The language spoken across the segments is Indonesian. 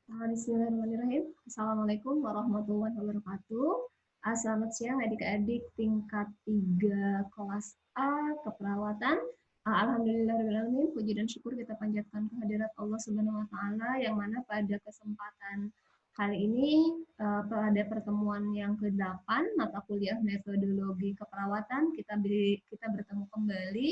Bismillahirrahmanirrahim. Assalamualaikum warahmatullahi wabarakatuh. Selamat siang adik-adik tingkat 3 kelas A keperawatan. Alhamdulillahirrahmanirrahim. Puji dan syukur kita panjatkan kehadirat Allah Subhanahu wa taala yang mana pada kesempatan kali ini pada pertemuan yang ke-8 mata kuliah metodologi keperawatan kita bertemu kembali.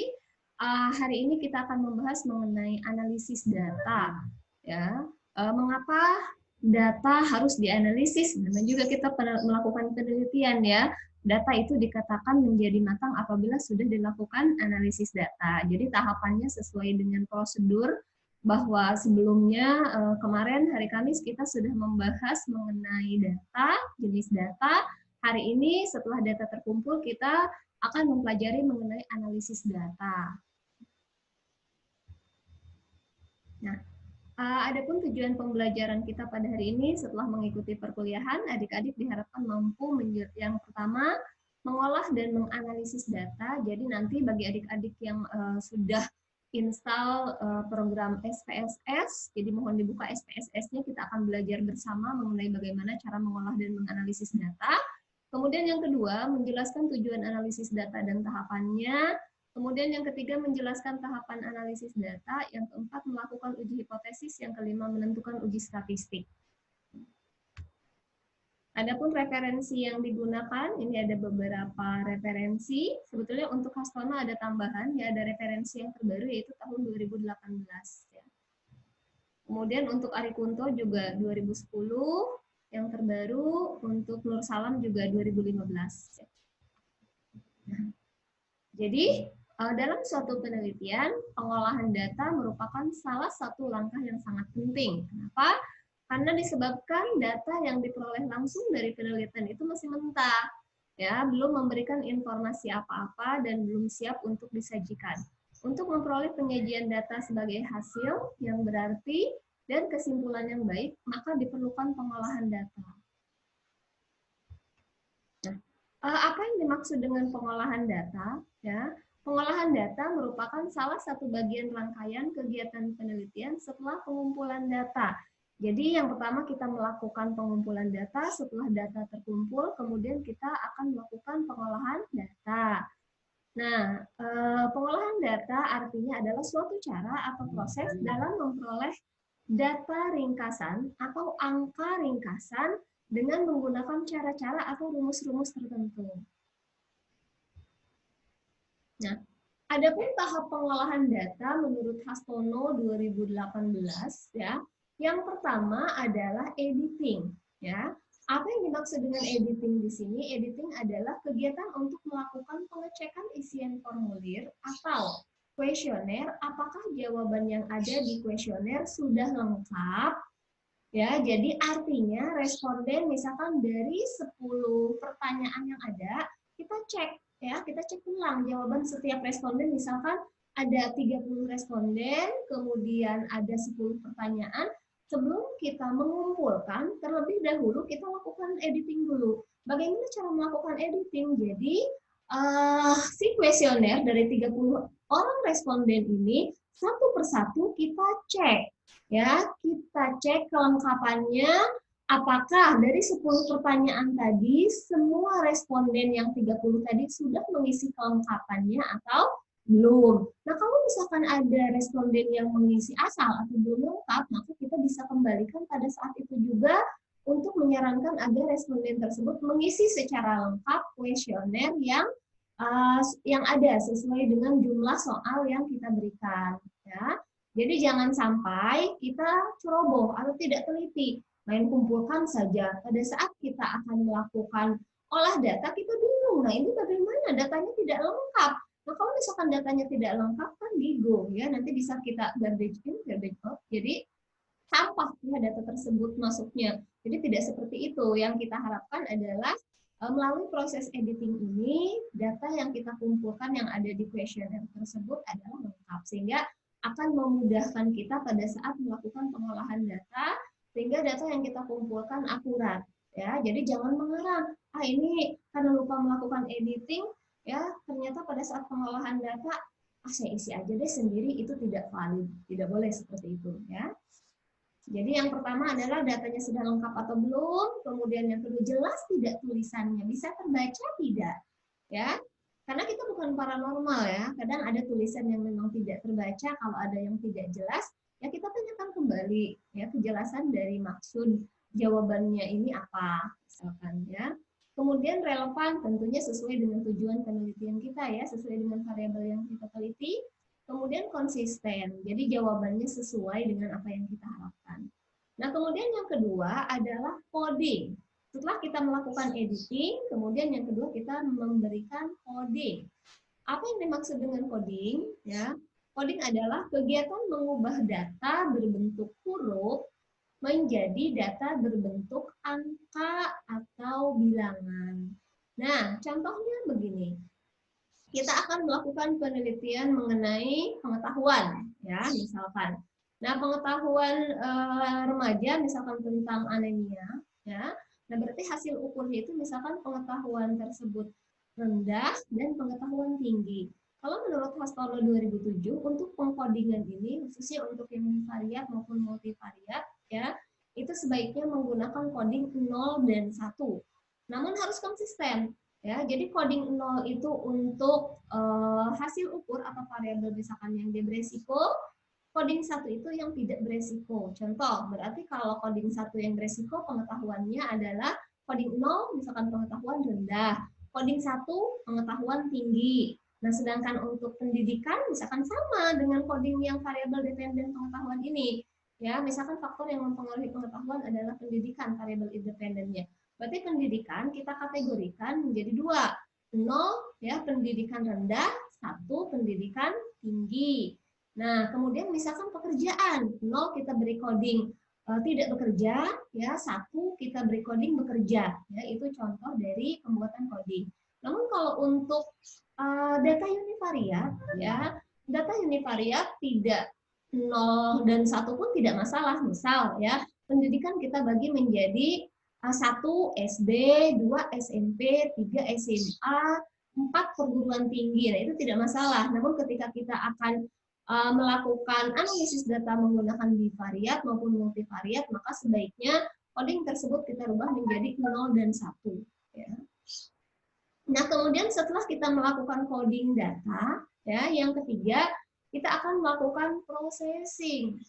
Hari ini kita akan membahas mengenai analisis data, ya. Mengapa data harus dianalisis? Dan juga kita melakukan penelitian, ya. Data itu dikatakan menjadi matang apabila sudah dilakukan analisis data. Jadi tahapannya sesuai dengan prosedur bahwa sebelumnya kemarin hari Kamis kita sudah membahas mengenai data, jenis data. Hari ini setelah data terkumpul kita akan mempelajari mengenai analisis data. Nah, adapun tujuan pembelajaran kita pada hari ini setelah mengikuti perkuliahan, adik-adik diharapkan mampu yang pertama mengolah dan menganalisis data. Jadi nanti bagi adik-adik yang sudah install program SPSS, jadi mohon dibuka SPSS-nya, kita akan belajar bersama mengenai bagaimana cara mengolah dan menganalisis data. Kemudian yang kedua, menjelaskan tujuan analisis data dan tahapannya. Kemudian yang ketiga, menjelaskan tahapan analisis data. Yang keempat, melakukan uji hipotesis. Yang kelima, menentukan uji statistik. Adapun referensi yang digunakan, ini ada beberapa referensi. Sebetulnya untuk Hastono ada tambahan, ya, ada referensi yang terbaru yaitu tahun 2018. Ya. Kemudian untuk Ari Kunto juga 2010, yang terbaru untuk Nur Salam juga 2015. Ya. Nah, jadi dalam suatu penelitian, pengolahan data merupakan salah satu langkah yang sangat penting. Kenapa? Karena disebabkan data yang diperoleh langsung dari penelitian itu masih mentah, ya, belum memberikan informasi apa-apa dan belum siap untuk disajikan. Untuk memperoleh penyajian data sebagai hasil yang berarti dan kesimpulan yang baik, maka diperlukan pengolahan data. Nah, apa yang dimaksud dengan pengolahan data? Ya, pengolahan data merupakan salah satu bagian rangkaian kegiatan penelitian setelah pengumpulan data. Jadi yang pertama kita melakukan pengumpulan data, setelah data terkumpul, kemudian kita akan melakukan pengolahan data. Nah, pengolahan data artinya adalah suatu cara atau proses dalam memperoleh data ringkasan atau angka ringkasan dengan menggunakan cara-cara atau rumus-rumus tertentu. Nah, adapun tahap pengolahan data menurut Hastono 2018, ya, yang pertama adalah editing, ya. Apa yang dimaksud dengan editing di sini? Editing adalah kegiatan untuk melakukan pengecekan isian formulir atau kuesioner, apakah jawaban yang ada di kuesioner sudah lengkap. Ya, jadi artinya responden misalkan dari 10 pertanyaan yang ada, kita cek, ya, kita cek ulang jawaban setiap responden. Misalkan ada 30 responden, kemudian ada 10 pertanyaan. Sebelum kita mengumpulkan, terlebih dahulu kita lakukan editing dulu. Bagaimana cara melakukan editing? Jadi, si kuesioner dari 30 orang responden ini, satu persatu kita cek. Ya, kita cek kelengkapannya, apakah dari 10 pertanyaan tadi, semua responden yang 30 tadi sudah mengisi kelengkapannya atau belum. Nah, kalau misalkan ada responden yang mengisi asal atau belum lengkap, maka kita bisa kembalikan pada saat itu juga untuk menyarankan agar responden tersebut mengisi secara lengkap kuesioner yang ada sesuai dengan jumlah soal yang kita berikan. Ya. Jadi jangan sampai kita ceroboh atau tidak teliti, main kumpulkan saja. Pada saat kita akan melakukan olah data, kita bingung. Nah, ini bagaimana datanya tidak lengkap. Nah, kalau misalkan datanya tidak lengkap, kan bingung, ya. Nanti bisa kita garbage in, garbage out. Jadi sampah ya data tersebut masuknya. Jadi tidak seperti itu. Yang kita harapkan adalah melalui proses editing ini, data yang kita kumpulkan yang ada di kuesioner tersebut adalah lengkap. Sehingga akan memudahkan kita pada saat melakukan pengolahan data, sehingga data yang kita kumpulkan akurat. Ya, jadi jangan mengarang, ini karena lupa melakukan editing, ya ternyata pada saat pengolahan data, saya isi aja deh sendiri, itu tidak valid, tidak boleh seperti itu, ya. Jadi yang pertama adalah datanya sudah lengkap atau belum, kemudian yang kedua jelas tidak tulisannya, bisa terbaca tidak, ya. Karena kita bukan paranormal ya, kadang ada tulisan yang memang tidak terbaca, kalau ada yang tidak jelas, ya kita tanyakan kembali ya kejelasan dari maksud jawabannya ini apa, misalkan ya. Kemudian relevan tentunya sesuai dengan tujuan penelitian kita ya, sesuai dengan variabel yang kita teliti. Kemudian konsisten, jadi jawabannya sesuai dengan apa yang kita harapkan. Nah, kemudian yang kedua adalah coding. Setelah kita melakukan editing, kemudian yang kedua kita memberikan coding. Apa yang dimaksud dengan coding? Ya, coding adalah kegiatan mengubah data berbentuk huruf menjadi data berbentuk angka atau bilangan. Nah, contohnya begini, kita akan melakukan penelitian mengenai pengetahuan, ya, misalkan. Nah, pengetahuan remaja, misalkan tentang anemia, ya. Nah, berarti hasil ukurnya itu misalkan pengetahuan tersebut rendah dan pengetahuan tinggi. Kalau menurut Hastono 2007, untuk pengkodingan ini, khususnya untuk yang univariat maupun multivariat, ya, itu sebaiknya menggunakan coding 0 dan 1. Namun harus konsisten. Ya, jadi coding 0 itu untuk hasil ukur atau variabel misalkan yang dia beresiko, coding 1 itu yang tidak beresiko. Contoh, berarti kalau coding 1 yang beresiko pengetahuannya adalah coding 0 misalkan pengetahuan rendah, coding 1 pengetahuan tinggi. Nah, sedangkan untuk pendidikan misalkan sama dengan coding yang variabel dependen pengetahuan ini. Ya, misalkan faktor yang mempengaruhi pengetahuan adalah pendidikan variabel independennya. Berarti pendidikan kita kategorikan menjadi dua. 0 ya pendidikan rendah, 1 pendidikan tinggi. Nah, kemudian misalkan pekerjaan, 0 kita beri coding tidak bekerja, ya 1 kita beri coding bekerja. Ya, itu contoh dari pembuatan coding. Namun kalau untuk data univariat, ya data univariat tidak 0 dan 1 pun tidak masalah. Misal ya pendidikan kita bagi menjadi 1 SD, 2 SMP, 3 SMA, 4 perguruan tinggi. Nah, itu tidak masalah. Namun ketika kita akan melakukan analisis data menggunakan bivariat maupun multivariat, maka sebaiknya coding tersebut kita rubah menjadi 0 dan 1. Ya. Nah, kemudian setelah kita melakukan coding data, ya, yang ketiga kita akan melakukan processing.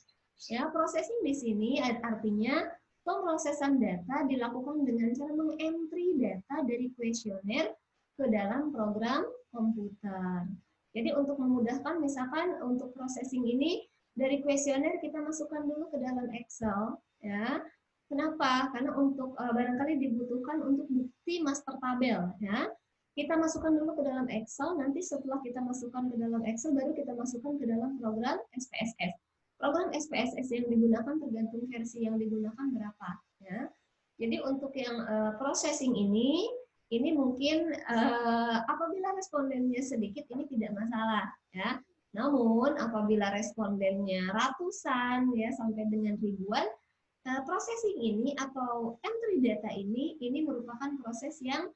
Ya, processing di sini artinya pemrosesan data dilakukan dengan cara mengentry data dari kuesioner ke dalam program komputer. Jadi untuk memudahkan, misalkan untuk processing ini dari kuesioner kita masukkan dulu ke dalam Excel, ya. Kenapa? Karena untuk barangkali dibutuhkan untuk bukti master tabel, ya. Kita masukkan dulu ke dalam Excel, nanti setelah kita masukkan ke dalam Excel baru kita masukkan ke dalam program SPSS. Program SPSS yang digunakan tergantung versi yang digunakan berapa, ya. Jadi untuk yang processing ini mungkin apabila respondennya sedikit ini tidak masalah, ya. Namun apabila respondennya ratusan ya sampai dengan ribuan, processing ini atau entry data ini merupakan proses yang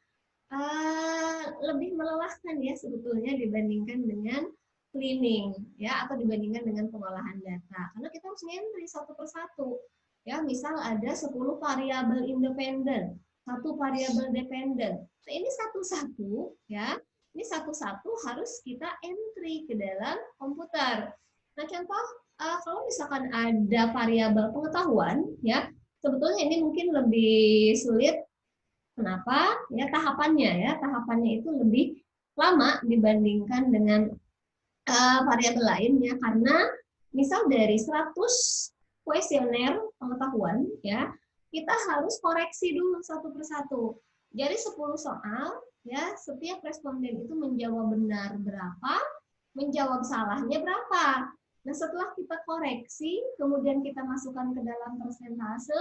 lebih melelahkan ya sebetulnya dibandingkan dengan cleaning ya atau dibandingkan dengan pengolahan data karena kita harus ngentri satu persatu ya misal ada 10 variabel independen, satu variabel dependen. Nah, ini satu-satu ya. Ini satu-satu harus kita entry ke dalam komputer. Nah, contoh kalau misalkan ada variabel pengetahuan ya, sebetulnya ini mungkin lebih sulit. Kenapa? Ya tahapannya itu lebih lama dibandingkan dengan variabel lain ya karena misal dari 100 kuesioner pengetahuan ya kita harus koreksi dulu satu persatu. Jadi 10 soal ya setiap responden itu menjawab benar berapa, menjawab salahnya berapa. Nah, setelah kita koreksi, kemudian kita masukkan ke dalam persentase,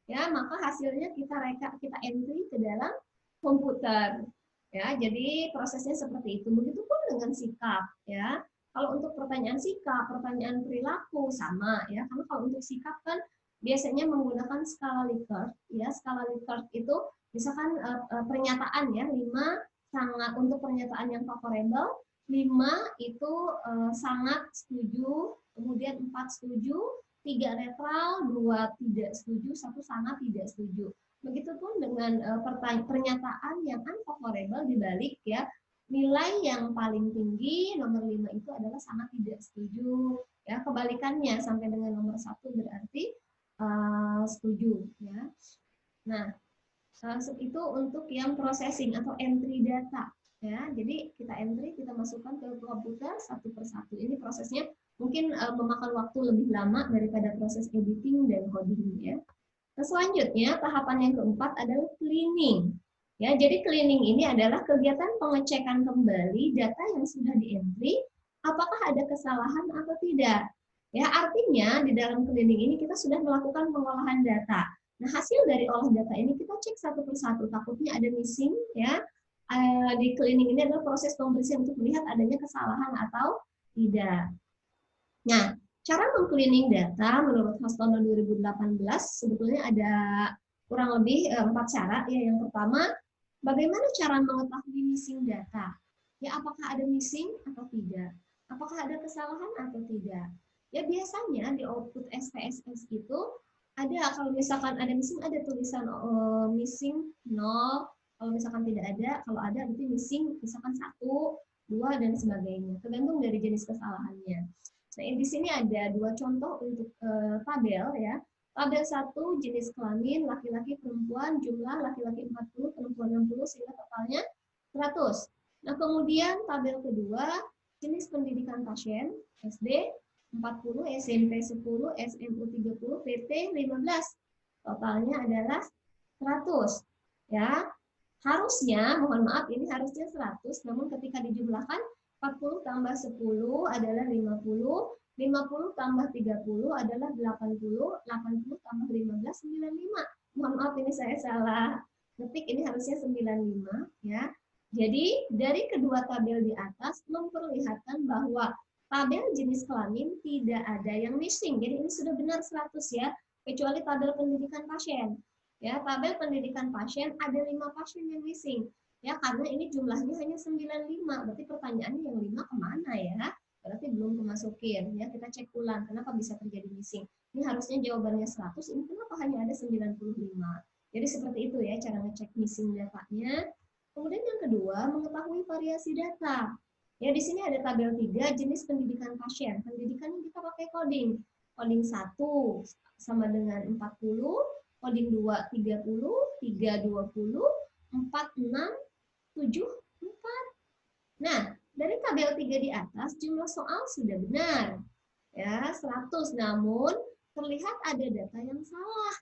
ya maka hasilnya kita entry ke dalam komputer. Ya, jadi prosesnya seperti itu. Begitupun dengan sikap ya. Kalau untuk pertanyaan sikap, pertanyaan perilaku sama ya. Karena kalau untuk sikap kan biasanya menggunakan skala Likert ya. Skala Likert itu misalkan pernyataan ya, 5 sangat untuk pernyataan yang favorable, 5 itu sangat setuju, kemudian 4 setuju, 3 netral, 2 tidak setuju, 1 sangat tidak setuju. Begitupun dengan pernyataan yang unfavorable dibalik ya, nilai yang paling tinggi nomor 5 itu adalah sangat tidak setuju. Ya, kebalikannya sampai dengan nomor 1 berarti setuju ya. Nah, itu untuk yang processing atau entry data ya. Jadi kita entry, kita masukkan ke komputer satu persatu. Ini prosesnya mungkin memakan waktu lebih lama daripada proses editing dan coding ya. Nah, selanjutnya tahapan yang keempat adalah cleaning. Ya, jadi cleaning ini adalah kegiatan pengecekan kembali data yang sudah di-entry, apakah ada kesalahan atau tidak. Ya, artinya di dalam cleaning ini kita sudah melakukan pengolahan data. Nah, hasil dari olah data ini kita cek satu persatu, takutnya ada missing ya. Di cleaning ini adalah proses pembersihan untuk melihat adanya kesalahan atau tidak. Nah, cara meng-cleaning data menurut Hastono 2018 sebetulnya ada kurang lebih 4 cara. Ya, yang pertama, bagaimana cara mengetahui missing data? Ya, apakah ada missing atau tidak? Apakah ada kesalahan atau tidak? Ya, biasanya di output SPSS itu ada, kalau misalkan ada missing, ada tulisan missing 0, kalau misalkan tidak ada, kalau ada berarti missing misalkan 1, 2, dan sebagainya. Tergantung dari jenis kesalahannya. Nah, di sini ada 2 contoh untuk tabel ya. Tabel 1 jenis kelamin laki-laki perempuan, jumlah laki-laki 40, perempuan 60 sehingga totalnya 100. Nah, kemudian tabel kedua jenis pendidikan pasien SD 40, SMP 10, SMU 30, PT 15. Totalnya adalah 100. Ya. Harusnya, mohon maaf ini harusnya 100, namun ketika dijumlahkan 40 tambah 10 adalah 50, 50 tambah 30 adalah 80, 80 tambah 15, 95. Mohon maaf ini saya salah ketik, ini harusnya 95 ya. Jadi dari kedua tabel di atas memperlihatkan bahwa tabel jenis kelamin tidak ada yang missing. Jadi ini sudah benar 100 ya, kecuali tabel pendidikan pasien. Ya, tabel pendidikan pasien ada 5 pasien yang missing. Ya, karena ini jumlahnya hanya 95. Berarti pertanyaannya yang 5 kemana ya? Berarti belum kemasukin. Ya, kita cek ulang kenapa bisa terjadi missing. Ini harusnya jawabannya 100, ini kenapa hanya ada 95. Jadi seperti itu ya cara ngecek missing datanya. Kemudian yang kedua, mengetahui variasi data. Ya, di sini ada tabel 3 jenis pendidikan pasien. Pendidikan yang kita pakai coding. Coding 1 sama dengan 40, coding 2 30, 3 20, 4 6, 7 4. Nah, dari tabel 3 di atas jumlah soal sudah benar. Ya, 100, namun terlihat ada data yang salah,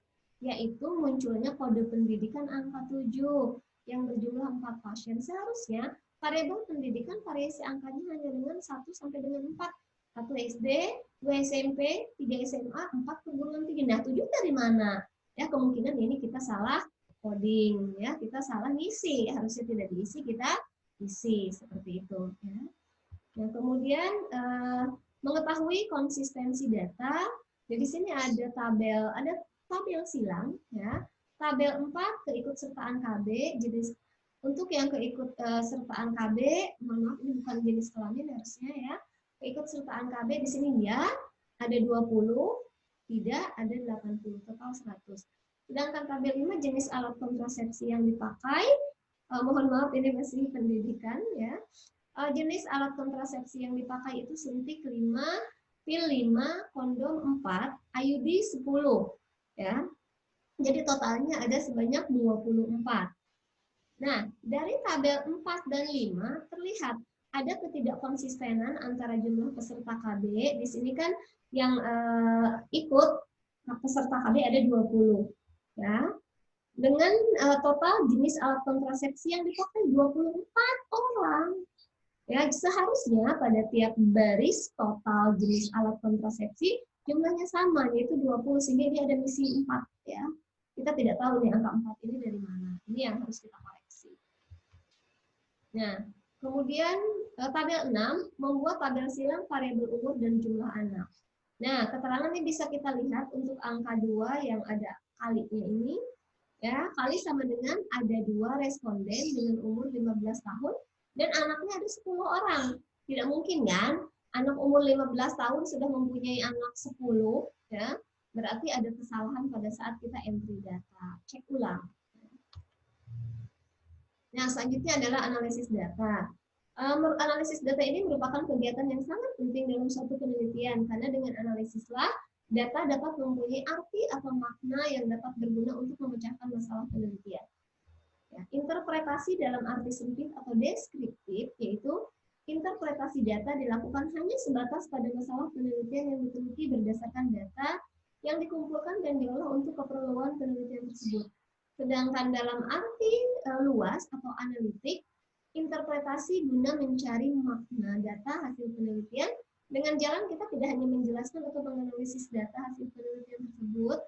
yaitu munculnya kode pendidikan angka 7 yang berjumlah 4 pasien. Seharusnya variabel pendidikan variasi angkanya hanya dengan 1 sampai dengan 4. 1 SD, 2 SMP, 3 SMA, 4 perguruan tinggi. Nah, 7 dari mana? Ya, kemungkinan ini kita salah coding ya, kita salah ngisi, harusnya tidak diisi, kita isi seperti itu ya. Nah, kemudian mengetahui konsistensi data. Jadi di sini ada tabel silang ya. Tabel 4 keikutsertaan KB. Jadi untuk yang keikutsertaan KB, mohon maaf ini bukan jenis kelamin harusnya ya. Keikutsertaan KB di sini ya ada 20, tidak ada 80, total 100. Sedangkan tabel 5 jenis alat kontrasepsi yang dipakai, mohon maaf ini masih pendidikan ya. Jenis alat kontrasepsi yang dipakai itu suntik 5, pil 5, kondom 4, IUD 10 ya. Jadi totalnya ada sebanyak 24. Nah, dari tabel 4 dan 5 terlihat ada ketidakkonsistenan antara jumlah peserta KB. Di sini kan yang ikut peserta KB ada 20 ya. Dengan total jenis alat kontrasepsi yang dipakai 24 orang. Ya, seharusnya pada tiap baris total jenis alat kontrasepsi jumlahnya sama, yaitu 20, sehingga ini ada missing 4 ya. Kita tidak tahu nih angka 4 ini dari mana. Ini yang harus kita koreksi. Nah, kemudian tabel 6 membuat tabel silang variabel umur dan jumlah anak. Nah, keterangan ini bisa kita lihat untuk angka 2 yang ada kalinya ini ya, kali sama dengan ada 2 responden dengan umur 15 tahun dan anaknya ada 10 orang. Tidak mungkin kan anak umur 15 tahun sudah mempunyai anak 10, ya, berarti ada kesalahan pada saat kita entry data. Cek ulang. Nah, selanjutnya adalah analisis data. Analisis data ini merupakan kegiatan yang sangat penting dalam suatu penelitian, karena dengan analisislah data dapat mempunyai arti atau makna yang dapat berguna untuk memecahkan masalah penelitian. Ya, interpretasi dalam arti sempit atau deskriptif, yaitu interpretasi data dilakukan hanya sebatas pada masalah penelitian yang diteliti berdasarkan data yang dikumpulkan dan diolah untuk keperluan penelitian tersebut. Sedangkan dalam arti luas atau analitik, interpretasi guna mencari makna data hasil penelitian dengan jalan kita tidak hanya menjelaskan atau menganalisis data hasil penelitian tersebut,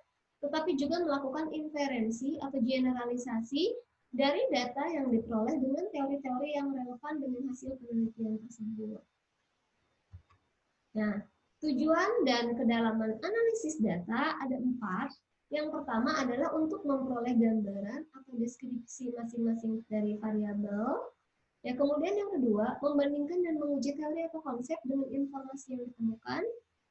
tetapi juga melakukan inferensi atau generalisasi dari data yang diperoleh dengan teori-teori yang relevan dengan hasil penelitian tersebut. Nah, tujuan dan kedalaman analisis data ada 4. Yang pertama adalah untuk memperoleh gambaran atau deskripsi masing-masing dari variabel. Ya, kemudian yang kedua, membandingkan dan menguji teori atau konsep dengan informasi yang ditemukan.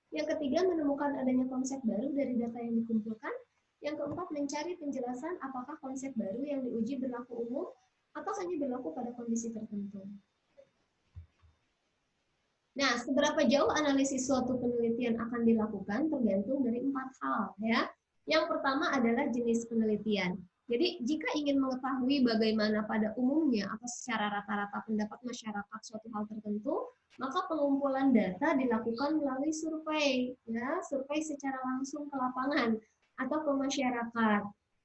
Yang ketiga, menemukan adanya konsep baru dari data yang dikumpulkan. Yang keempat, mencari penjelasan apakah konsep baru yang diuji berlaku umum atau hanya berlaku pada kondisi tertentu. Nah, seberapa jauh analisis suatu penelitian akan dilakukan tergantung dari 4 hal, ya. Yang pertama adalah jenis penelitian. Jadi, jika ingin mengetahui bagaimana pada umumnya atau secara rata-rata pendapat masyarakat suatu hal tertentu, maka pengumpulan data dilakukan melalui survei, ya, survei secara langsung ke lapangan atau ke masyarakat.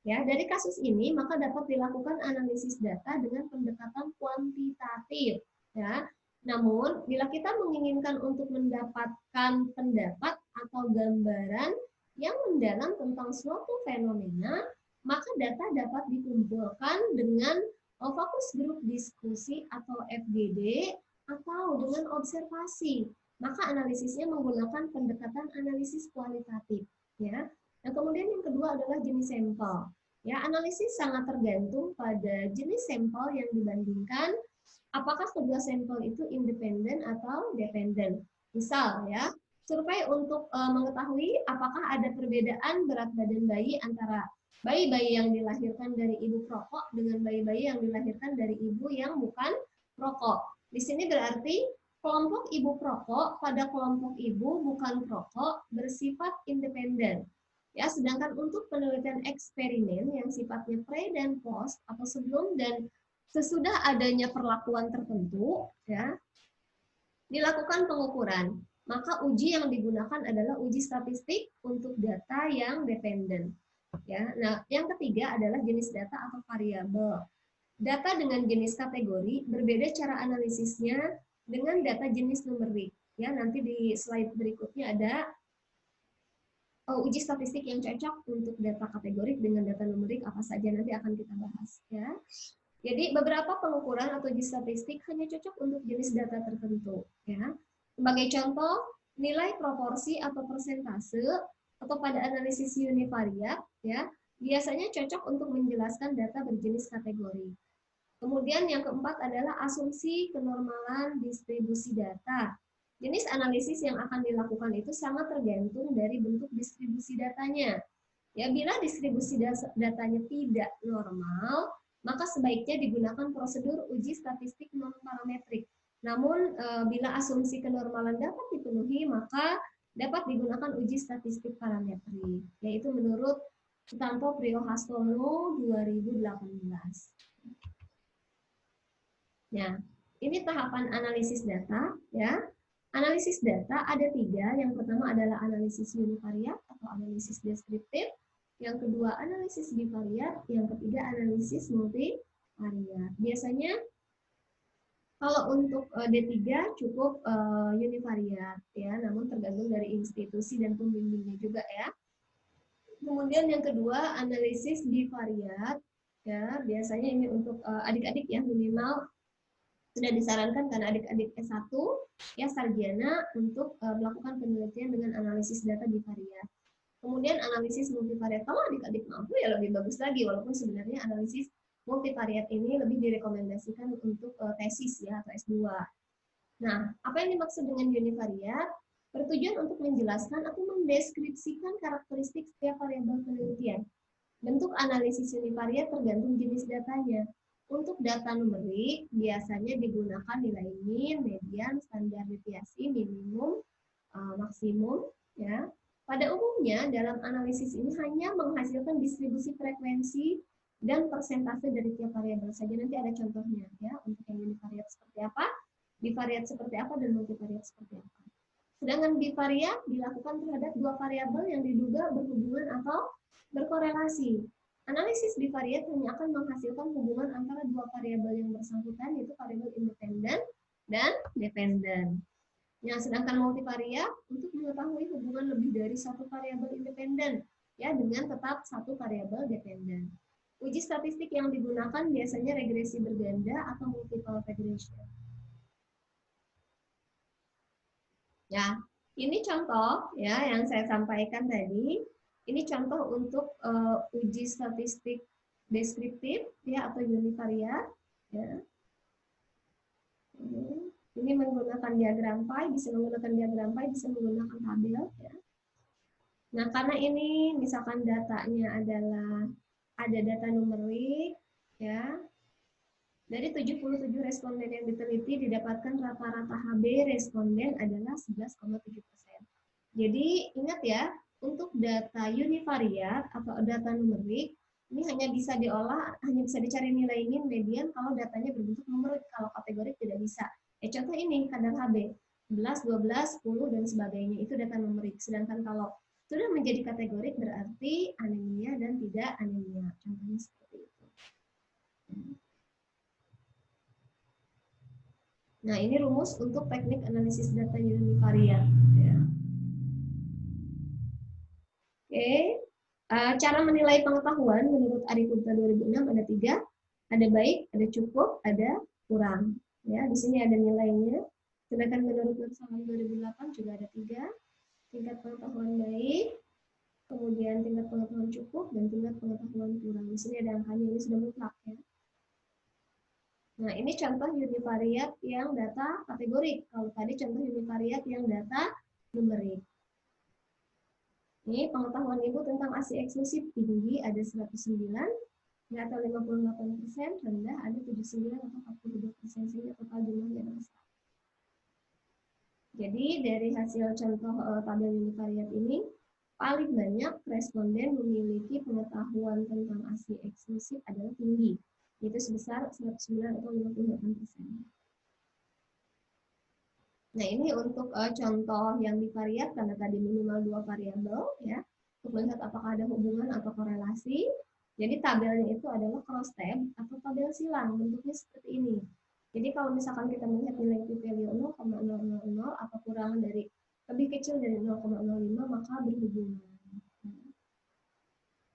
Ya, dari kasus ini maka dapat dilakukan analisis data dengan pendekatan kuantitatif, ya. Namun, bila kita menginginkan untuk mendapatkan pendapat atau gambaran yang mendalam tentang suatu fenomena, maka data dapat dikumpulkan dengan fokus grup diskusi atau FGD atau dengan observasi. Maka analisisnya menggunakan pendekatan analisis kualitatif, ya. Nah, kemudian yang kedua adalah jenis sampel. Ya, analisis sangat tergantung pada jenis sampel yang dibandingkan. Apakah kedua sampel itu independen atau dependen? Misal, ya, survei untuk mengetahui apakah ada perbedaan berat badan bayi antara bayi-bayi yang dilahirkan dari ibu perokok dengan bayi-bayi yang dilahirkan dari ibu yang bukan perokok. Di sini berarti kelompok ibu perokok pada kelompok ibu bukan perokok bersifat independen. Ya, sedangkan untuk penelitian eksperimen yang sifatnya pre dan post atau sebelum dan sesudah adanya perlakuan tertentu, ya, dilakukan pengukuran. Maka uji yang digunakan adalah uji statistik untuk data yang dependen. Ya, nah, yang ketiga adalah jenis data atau variabel. Data dengan jenis kategori berbeda cara analisisnya dengan data jenis numerik. Ya, nanti di slide berikutnya ada uji statistik yang cocok untuk data kategorik dengan data numerik apa saja, nanti akan kita bahas, ya. Jadi beberapa pengukuran atau uji statistik hanya cocok untuk jenis data tertentu, ya. Sebagai contoh, nilai proporsi atau persentase atau pada analisis univariat, ya, biasanya cocok untuk menjelaskan data berjenis kategori. Kemudian yang keempat adalah asumsi kenormalan distribusi data. Jenis analisis yang akan dilakukan itu sangat tergantung dari bentuk distribusi datanya. Ya, bila distribusi datanya tidak normal, maka sebaiknya digunakan prosedur uji statistik non-parametrik. Namun, bila asumsi kenormalan dapat dipenuhi, maka dapat digunakan uji statistik parametrik, yaitu menurut Sutanto Priyohastono 2018. Ya, ini tahapan analisis data, ya. Analisis data ada 3. Yang pertama adalah analisis univariat atau analisis deskriptif. Yang kedua analisis bivariat. Yang ketiga analisis multivariat. Biasanya kalau untuk D3 cukup univariat, ya, namun tergantung dari institusi dan pembimbingnya juga, ya. Kemudian yang kedua analisis bivariat, ya, biasanya ini untuk adik-adik ya, minimal sudah disarankan karena adik-adik S1 ya sarjana untuk melakukan penelitian dengan analisis data bivariat. Kemudian analisis multivariat, kalau adik-adik mampu ya lebih bagus lagi, walaupun sebenarnya analisis multivariat ini lebih direkomendasikan untuk tesis ya atau S2. Nah, apa yang dimaksud dengan univariat? Bertujuan untuk menjelaskan atau mendeskripsikan karakteristik setiap variabel penelitian. Bentuk analisis univariat tergantung jenis datanya. Untuk data numerik, biasanya digunakan nilai min, median, standar deviasi, minimum, maksimum. Ya. Pada umumnya, dalam analisis ini hanya menghasilkan distribusi frekuensi dan persentase dari tiap variabel saja. Nanti ada contohnya ya untuk yang univariat seperti apa, bivariat seperti apa, dan multivariat seperti apa. Sedangkan bivariat dilakukan terhadap dua variabel yang diduga berhubungan atau berkorelasi. Analisis bivariat hanya akan menghasilkan hubungan antara dua variabel yang bersangkutan, yaitu variabel independen dan dependen. Yang sedangkan multivariat untuk mengetahui hubungan lebih dari satu variabel independen, ya, dengan tetap satu variabel dependen. Uji statistik yang digunakan biasanya regresi berganda atau multiple regression. Ya, ini contoh ya yang saya sampaikan tadi. Ini contoh untuk uji statistik deskriptif ya atau univariat. Ya. Ini menggunakan diagram pie, bisa menggunakan diagram pie, bisa menggunakan tabel. Ya. Nah, karena ini misalkan datanya adalah ada data numerik, ya. Dari 77 responden yang diteliti didapatkan rata-rata HB responden adalah 11,7%. Jadi ingat ya, untuk data univariat atau data numerik ini hanya bisa diolah, hanya bisa dicari nilai min, median kalau datanya berbentuk numerik, kalau kategorik tidak bisa. Contoh ini kadar HB 11, 12, 10 dan sebagainya itu data numerik. Sedangkan kalau sudah menjadi kategorik berarti anemia dan tidak anemia. Contohnya seperti itu. Nah, ini rumus untuk teknik analisis data univariat. Ya. Oke, cara menilai pengetahuan menurut Arifurta 2006 ada 3, ada baik, ada cukup, ada kurang. Ya, di sini ada nilainya. Sedangkan menurut Salam 2008 juga ada 3, tingkat pengetahuan baik, kemudian tingkat pengetahuan cukup, dan tingkat pengetahuan kurang. Di sini ada angkanya, ini sudah mutlak ya. Nah, ini contoh univariat yang data kategorik. Kalau tadi contoh univariat yang data numerik. Ini pengetahuan Ibu tentang ASI eksklusif tinggi ada 109, atau 58%, rendah ada 79 atau 42%, sehingga total jumlahnya adalah 100. Jadi dari hasil contoh tabel univariat ini, paling banyak responden memiliki pengetahuan tentang ASI eksklusif adalah tinggi, yaitu sebesar 109 atau 58%. Nah, ini untuk contoh yang bivariat karena tadi minimal 2 variabel ya, untuk melihat apakah ada hubungan atau korelasi. Jadi tabelnya itu adalah cross tab atau tabel silang, bentuknya seperti ini. Jadi kalau misalkan kita melihat nilai p-value 0,000 atau kurang dari lebih kecil dari 0,05 maka berhubungan.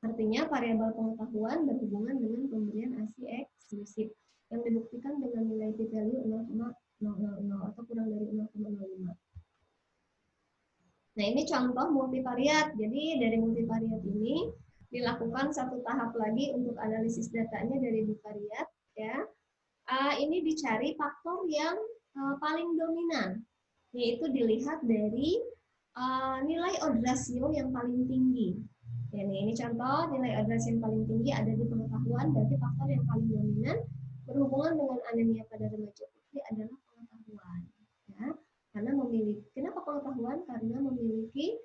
Artinya variabel pengetahuan berhubungan dengan pemberian ASI eksklusif yang dibuktikan dengan nilai p-value 0,000 atau kurang dari 0,05. Nah, ini contoh multivariat. Jadi dari multivariat ini dilakukan satu tahap lagi untuk analisis datanya dari bivariat ya. Ini dicari faktor yang paling dominan, yaitu dilihat dari nilai odds ratio yang paling tinggi. Ya, ini contoh nilai odds ratio yang paling tinggi ada di pengetahuan, berarti faktor yang paling dominan berhubungan dengan anemia pada remaja putih adalah pengetahuan. Ya, karena memiliki, kenapa pengetahuan? Karena memiliki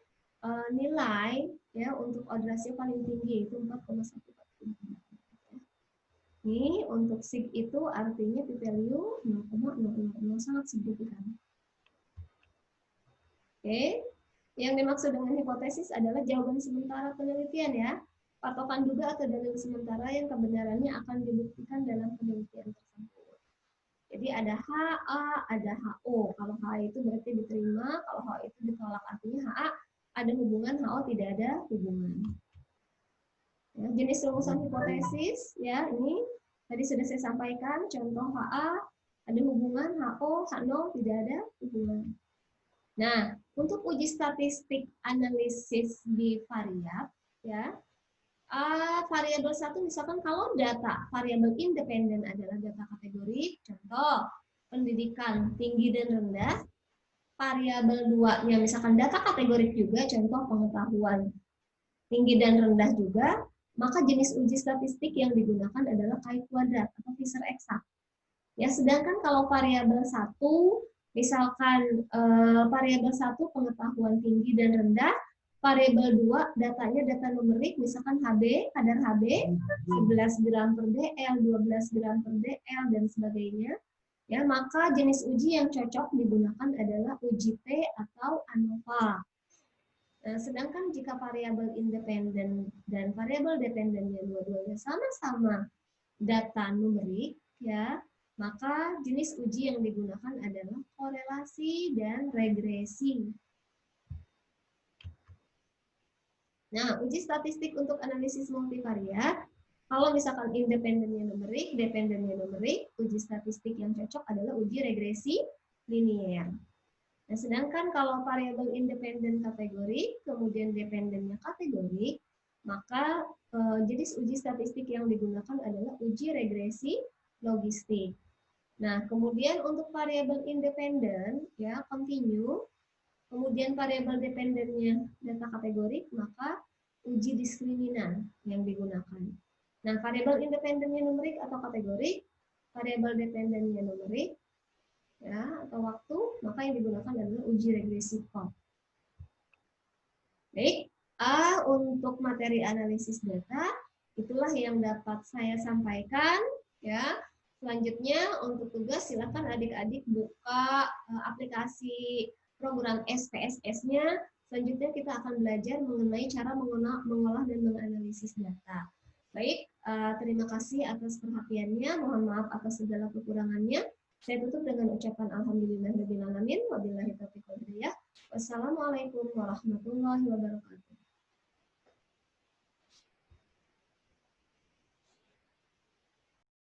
nilai ya untuk odds ratio paling tinggi yaitu 4,1. Ini untuk sig itu artinya p-value 0,000 sangat signifikan. Oke, yang dimaksud dengan hipotesis adalah jawaban sementara penelitian ya. Patokan duga atau dalil sementara yang kebenarannya akan dibuktikan dalam penelitian tersebut. Jadi ada HA, ada HO. Kalau HA itu berarti diterima, kalau HO itu ditolak, artinya HA ada hubungan, HO tidak ada hubungan. Ya, jenis rumusan hipotesis ya ini tadi sudah saya sampaikan, contoh HA ada hubungan, HO, H0 tidak ada hubungan. Nah, untuk uji statistik analisis bivariat ya, variabel 1 misalkan kalau data variabel independen adalah data kategorik, contoh pendidikan tinggi dan rendah, variabel 2-nya misalkan data kategorik juga, contoh pengetahuan tinggi dan rendah juga, maka jenis uji statistik yang digunakan adalah chi-kuadrat atau Fisher eksak. Ya, sedangkan kalau variabel 1, misalkan variabel 1 pengetahuan tinggi dan rendah, variabel 2 datanya data numerik, misalkan HB, kadar HB 11 gram per dl, 12 gram per dl dan sebagainya. Ya, maka jenis uji yang cocok digunakan adalah uji P atau ANOVA. Nah, sedangkan jika variabel independen dan variabel dependennya dua-duanya sama-sama data numerik, ya, maka jenis uji yang digunakan adalah korelasi dan regresi. Nah, uji statistik untuk analisis multivariat, kalau misalkan independennya numerik, dependennya numerik, uji statistik yang cocok adalah uji regresi linier. Nah, sedangkan kalau variabel independen kategorik, kemudian dependennya kategorik, maka jenis uji statistik yang digunakan adalah uji regresi logistik. Nah, kemudian untuk variabel independen, ya, continue, kemudian variabel dependennya data kategorik, maka uji diskriminan yang digunakan. Nah, variabel independennya numerik atau kategorik, variabel dependennya numerik, ya, atau waktu, maka yang digunakan adalah uji regresi Cobb. Baik, untuk materi analisis data, itulah yang dapat saya sampaikan, ya. Selanjutnya untuk tugas silakan adik-adik buka aplikasi program SPSS-nya. Selanjutnya kita akan belajar mengenai cara mengolah dan menganalisis data. Baik, terima kasih atas perhatiannya. Mohon maaf atas segala kekurangannya. Saya tutup dengan ucapan alhamdulillahirabbil alamin wabillahi taufiq wal hidayah. Wassalamualaikum warahmatullahi wabarakatuh.